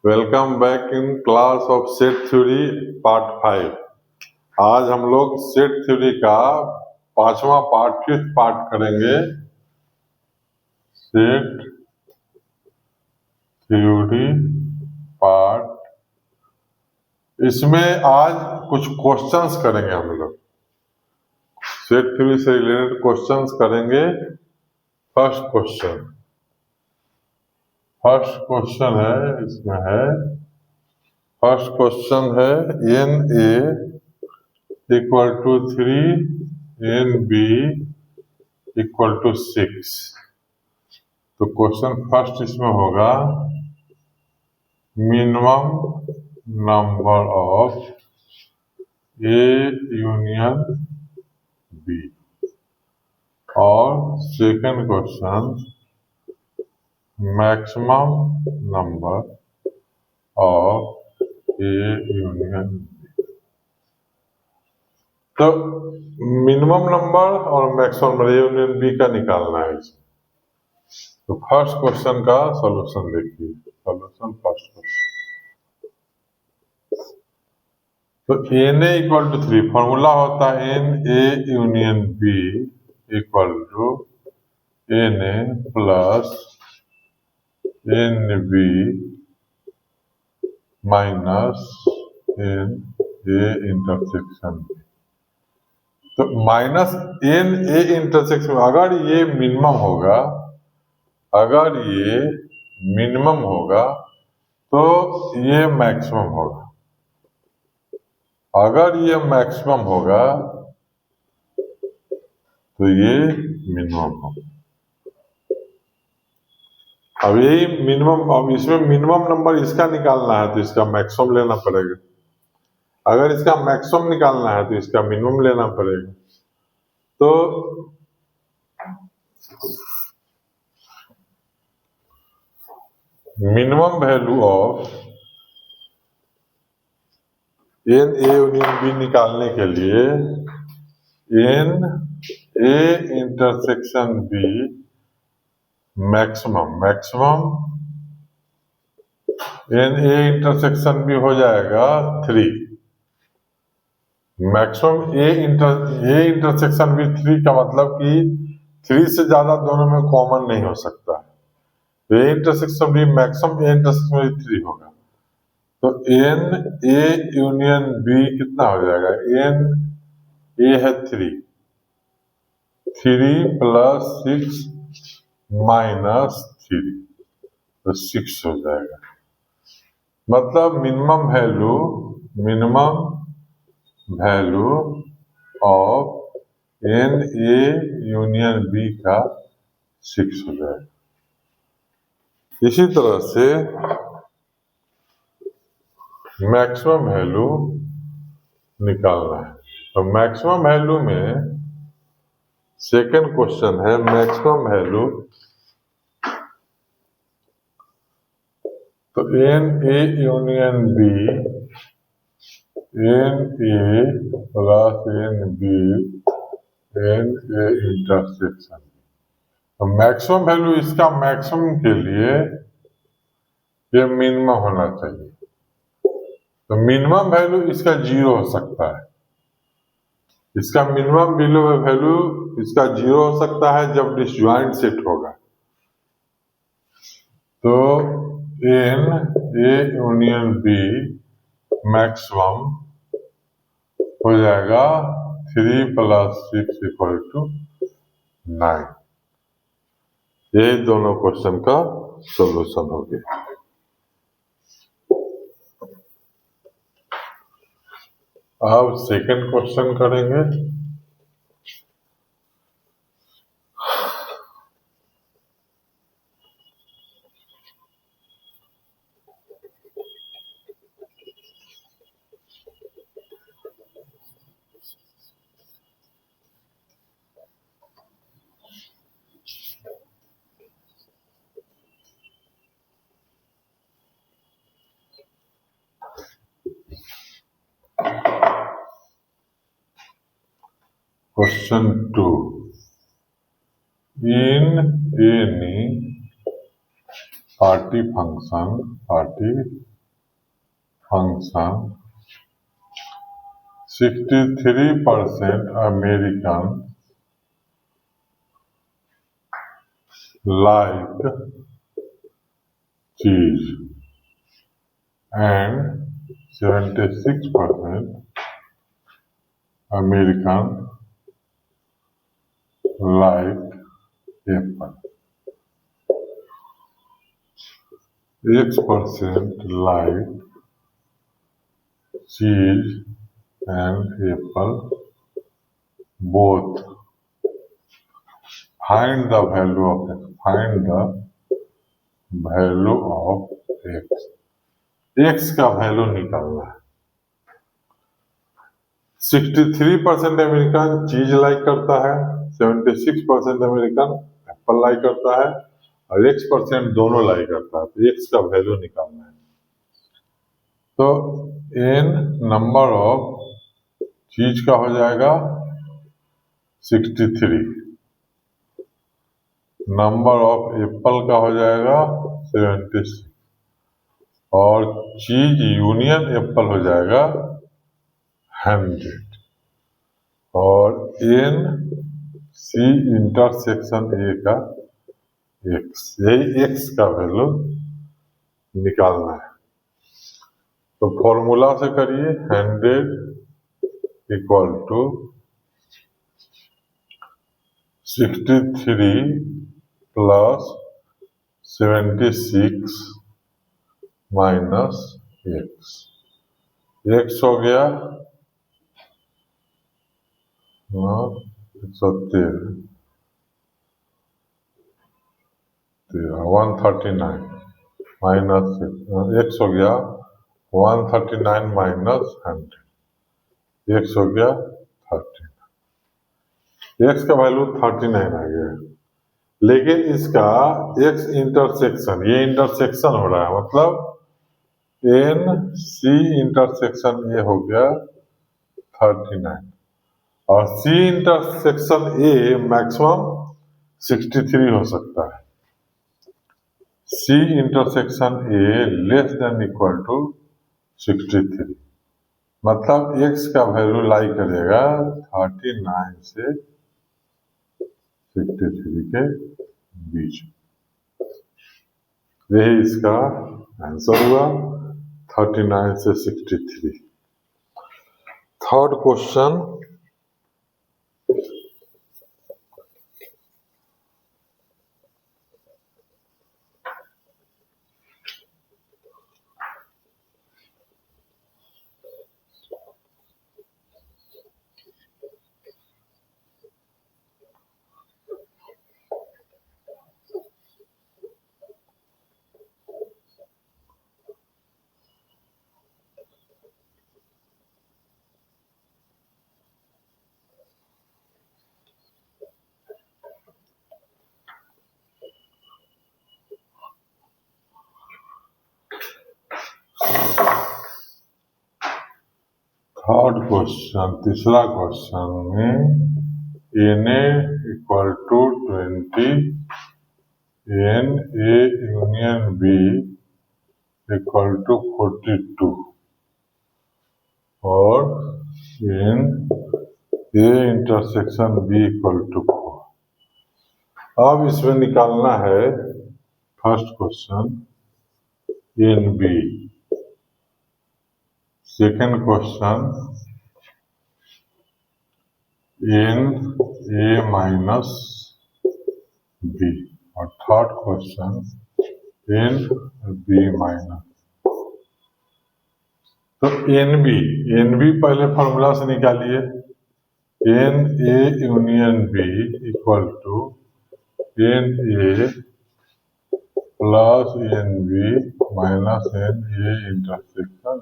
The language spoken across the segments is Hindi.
Welcome back in class of set theory part 5। आज हम लोग सेट थ्योरी का पांचवा पार्ट, फिफ्थ पार्ट करेंगे। सेट थ्योरी पार्ट, इसमें आज कुछ क्वेश्चंस करेंगे हम लोग। सेट थ्योरी से रिलेटेड क्वेश्चंस करेंगे। फर्स्ट क्वेश्चन है, इसमें है फर्स्ट क्वेश्चन है N A equal to 3, N B equal to 6। तो क्वेश्चन फर्स्ट इसमें होगा minimum number of A union B, और second question maximum number of A union B. तो मिनिमम नंबर और maximum number A union B का निकालना है इसमें। तो फर्स्ट क्वेश्चन का सॉल्यूशन देखिए। सॉल्यूशन फर्स्ट क्वेश्चन, तो N A equal to 3, formula होता है N A union B equal to N A plus N B minus N A intersection B. तो माइनस एन ए इंटरसेक्शन, अगर ये मिनिमम होगा, अगर ये मिनिमम होगा तो ये मैक्सिमम होगा। अगर ये मैक्सिमम होगा तो ये मिनिमम होगा। अब यही मिनिमम, अब इसमें मिनिमम नंबर इसका निकालना है तो इसका मैक्सिमम लेना पड़ेगा। अगर इसका मैक्सिमम निकालना है तो इसका मिनिमम लेना पड़ेगा। तो minimum value of N A union B निकालने के लिए N A intersection B maximum N A intersection B हो जाएगा 3। मैक्सिमम ए इंटरसेक्शन बी 3 का मतलब कि 3 से ज्यादा दोनों में कॉमन नहीं हो सकता है। A intersection B maximum A intersection B 3 होगा। तो एन ए यूनियन बी कितना हो जाएगा? एन ए है 3 प्लस 6 माइनस 3, तो 6 हो जाएगा। मतलब minimum value of N A union B का 6 हो जाएगा। इसी तरह से मैक्सिमम वैल्यू निकालना है। तो मैक्सिमम वैल्यू में सेकंड क्वेश्चन है मैक्सिमम वैल्यू। तो N A union B, N A plus N B N A intersection. तो मैक्सिमम वैल्यू इसका मैक्सिमम के लिए ये मिनिमम होना चाहिए। तो मिनिमम वैल्यू इसका 0 हो सकता है। इसका मिनिमम वैल्यू इसका 0 हो सकता है जब डिसजॉइंट सेट होगा। तो N A union B maximum हो जाएगा 3 प्लस 6 इक्वल टू 9। ये दोनों क्वेश्चन का सॉल्यूशन हो गया। अब सेकंड क्वेश्चन करेंगे। Question 2. In any party function 63% Americans like cheese and 76% Americans like apple. 8% like cheese and apple both. Find the value of x. Find the value of x. x का वैल्यू निकालना है। 63% अमेरिकन चीज लाइक करता है, 76% अमेरिकन एप्पल लाइक करता है और x% दोनों लाइक करता है। तो x का वैल्यू निकालना है। तो n नंबर ऑफ चीज का हो जाएगा 63, नंबर ऑफ एप्पल का हो जाएगा 76 और चीज यूनियन एप्पल हो जाएगा 100 और n सी इंटरसेक्शन ए का x, यही x का वैल्यू निकालना है। तो फॉर्मूला से करिए 100 equal to 63 plus 76 minus x। x हो गया 139 माइनस x हो गया 139 माइनस 100, x हो गया 30। x का वैल्यू 39 आ गया, लेकिन इसका x इंटरसेक्शन, ये इंटरसेक्शन हो रहा है, मतलब n c इंटरसेक्शन ए हो गया 39 और c इंटरसेक्शन ए मैक्सिमम 63 हो सकता है। c intersection A less than equal to 63, मतलब x का वैल्यू लाई करेगा 39 से 63 के बीच। यही इसका आंसर हुआ 39 से 63। थर्ड क्वेश्चन, तीसरा क्वेश्चन में Na equal to 20, Na union B equal to 42 और n A intersection B equal to 4। अब इसमें निकालना है first question NB, second question Na minus B और थर्ड क्वेश्चन NB माइनस। तो NB पहले फॉर्मूला से निकालिए, Na union B equal to Na plus NB minus Na intersection B।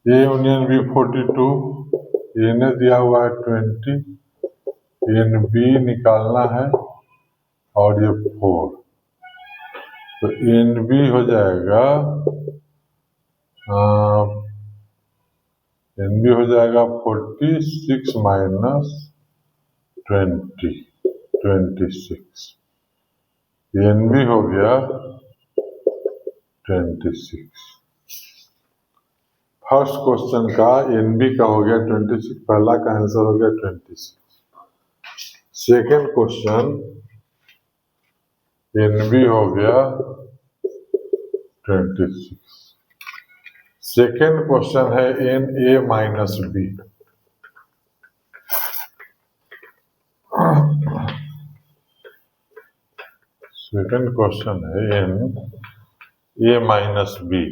A union B 42, Na दिया हुआ है 20, NB निकालना है और ये 4, तो NB हो जाएगा NB हो जाएगा 46 माइनस 20, 26। एन बी हो गया 26। फर्स्ट क्वेश्चन का एन बी का हो गया 26, पहला का आंसर हो गया 26। सेकेंड क्वेश्चन एन बी हो गया 26। सेकेंड क्वेश्चन है N A minus B. Second question है N A minus B.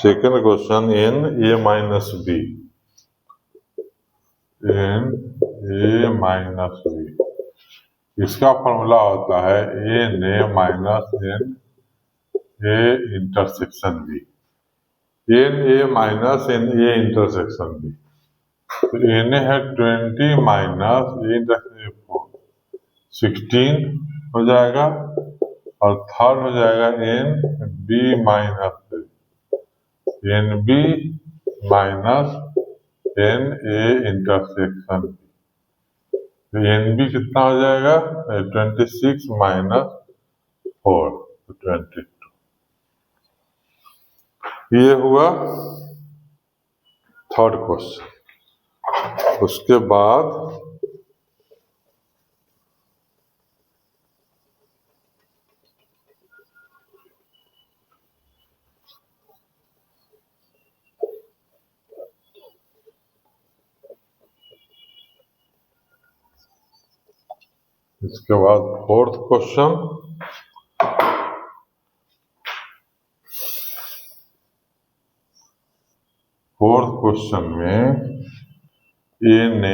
Second question n A minus B. N A minus B, इसका फॉर्मूला होता है N A minus N A intersection B. N A minus N A intersection B, तो एन ए है 20 माइनस ए इंटरसेक्शन 16 हो जाएगा, और थर्ड हो जाएगा N B minus N B minus N A intersection B. तो एन बी कितना हो जाएगा 26 माइनस 4 22। ये हुआ थर्ड क्वेश्चन। उसके बाद फोर्थ क्वेश्चन। फोर्थ क्वेश्चन में N A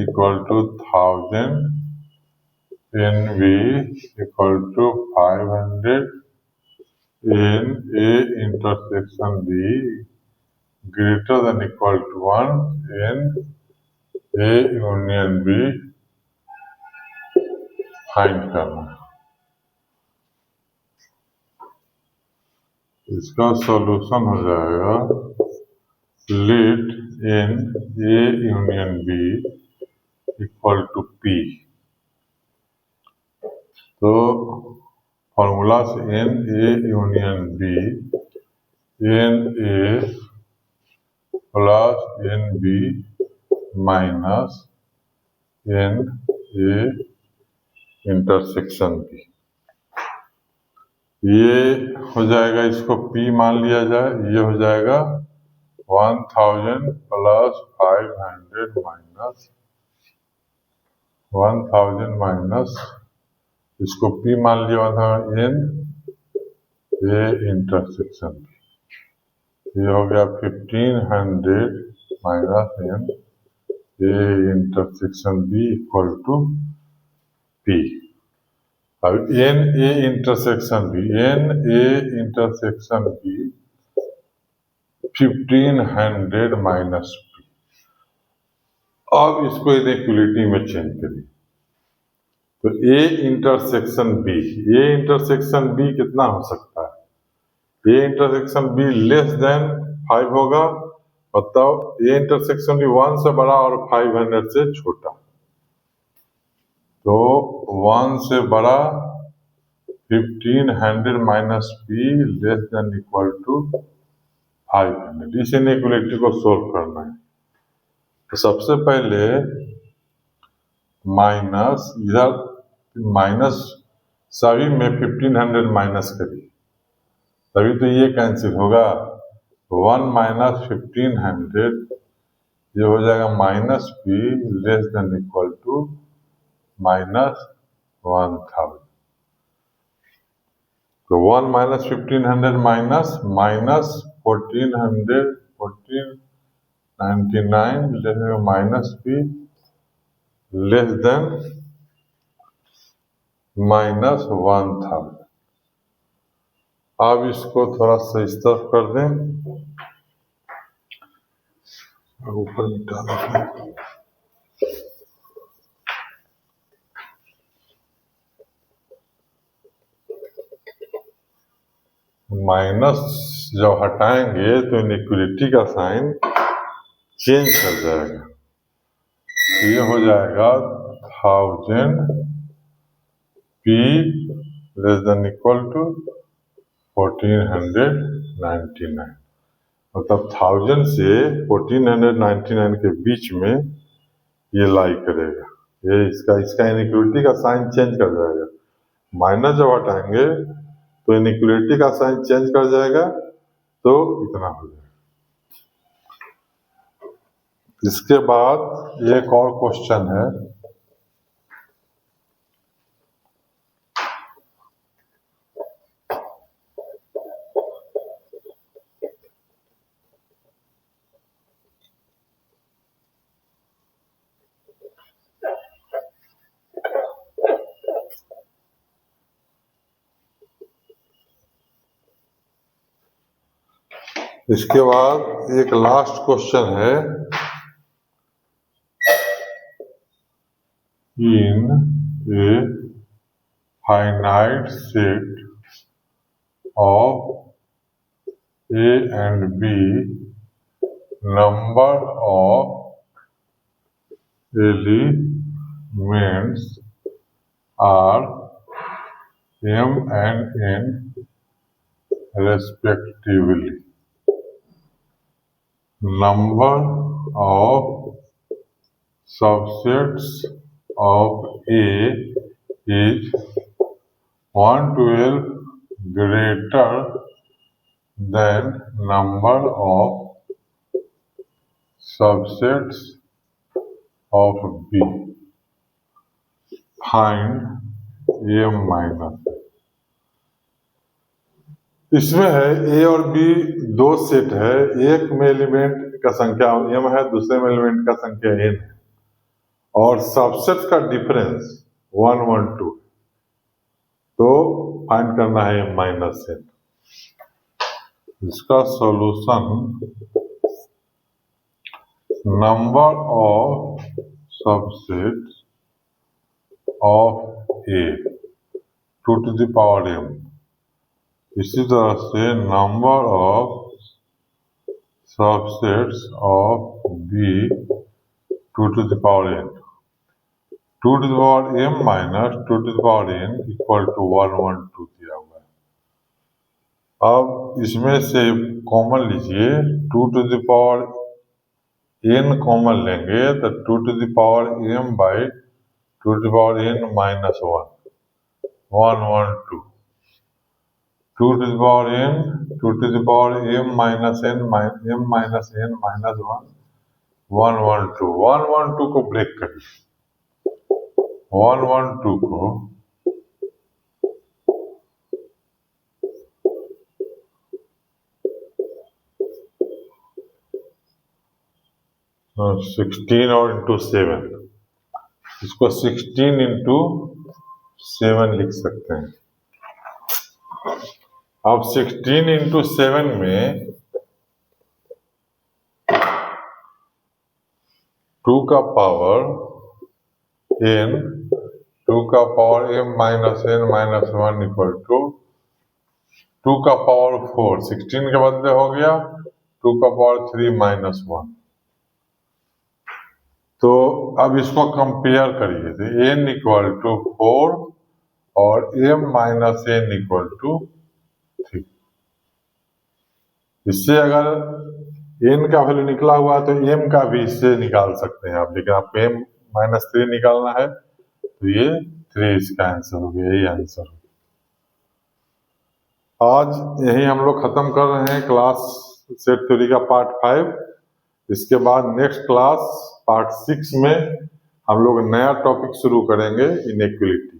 equal to 1000, N B equal to 500, N A intersection B greater than equal to 1, N A union B find करना। इसका सॉल्यूशन हो जाएगा let N A union B equal to P. तो फॉर्मूला से N A union B N A plus N B minus N A intersection B, ये हो जाएगा, इसको P मान लिया जाए, ये हो जाएगा 1000 प्लस 500 माइनस 1000 माइनस, इसको P मान लिया था एन ए इंटरसेक्शन बी, ये हो गया 1500 minus N A intersection B equal to P। अब N A intersection B 1500 minus P. अब इसको इनइक्वलिटी में चेंज करिए, तो ए इंटरसेक्शन बी कितना हो सकता है? A intersection be less than 5 होगा, मतलब ए इंटरसेक्शन बी 1 से बड़ा और 500 से छोटा। तो 1 से बड़ा 1500 minus P less than equal to 500। इस इनइक्वलिटी को सोल्व करना है। तो सबसे पहले माइनस, इधर माइनस सभी में 1500 माइनस करिए, तभी तो ये कैंसिल होगा। 1 माइनस 1500, ये हो जाएगा minus P less than equal to minus 1000। तो 1 minus 1500 minus 1499 minus P less than minus 1000। अब इसको थोड़ा सा इस तरफ कर दें, ऊपर मिटा दें। माइनस जब हटाएंगे तो इनइक्वलिटी का साइन चेंज कर जाएगा। ये हो जाएगा 1000 P less than equal to 1499, मतलब 1000 से 1499 के बीच में ये लाई करेगा। ये इसका इनइक्वलिटी का साइन चेंज कर जाएगा। माइनस जब हटाएंगे तो इनइक्वलिटी का साइन चेंज कर जाएगा, तो इतना हो जाएगा। इसके बाद एक और क्वेश्चन है, इसके बाद एक लास्ट क्वेश्चन है, in a finite set of A and B, number of elements are M and N respectively. Number of subsets of A is 112 greater than number of subsets of B. Find M minus. इसमें है A और B दो सेट है, एक में एलिमेंट का संख्या M है, दूसरे में एलिमेंट का संख्या N है, और सबसेट का डिफरेंस 1 1 2, तो फाइंड करना है M माइनस N। इसका solution, number of subsets of A 2 to the power M, इसी तरह से number of subsets of B 2 to the power N, 2 to the power M minus 2 to the power N equal to 1 1 2 दिया हुआ है। अब इसमें से कॉमन लीजिए, 2 to the power N common लेंगे तो 2 to the power M by 2 to the power N minus 1 1 1 2, 2 to the power N 2 to the power M minus N M minus N minus 1 1 1 2, 1 1 2 को ब्रेक करिए, 1 1 2 को 16 और इंटू 7, इसको 16 इंटू 7 लिख सकते हैं। अब 16 इंटू 7 में 2 का पावर n, 2 का power m minus n minus 1 equal to 2 का पावर 4, 16 के बदले हो गया 2 का पावर 3 माइनस 1। तो अब इसको कंपेयर करिए, तो n इक्वल टू 4 और m minus n equal to 3। इससे अगर n का वैल्यू निकला हुआ है तो m का भी इससे निकाल सकते हैं आप, लेकिन आपको m माइनस 3 निकालना है तो ये 3 इसका आंसर हो गया, यही आंसर हो गया। आज यही हम लोग खत्म कर रहे हैं क्लास सेट थ्योरी का पार्ट 5। इसके बाद नेक्स्ट क्लास पार्ट 6 में हम लोग नया टॉपिक शुरू करेंगे, इनइक्वलिटी।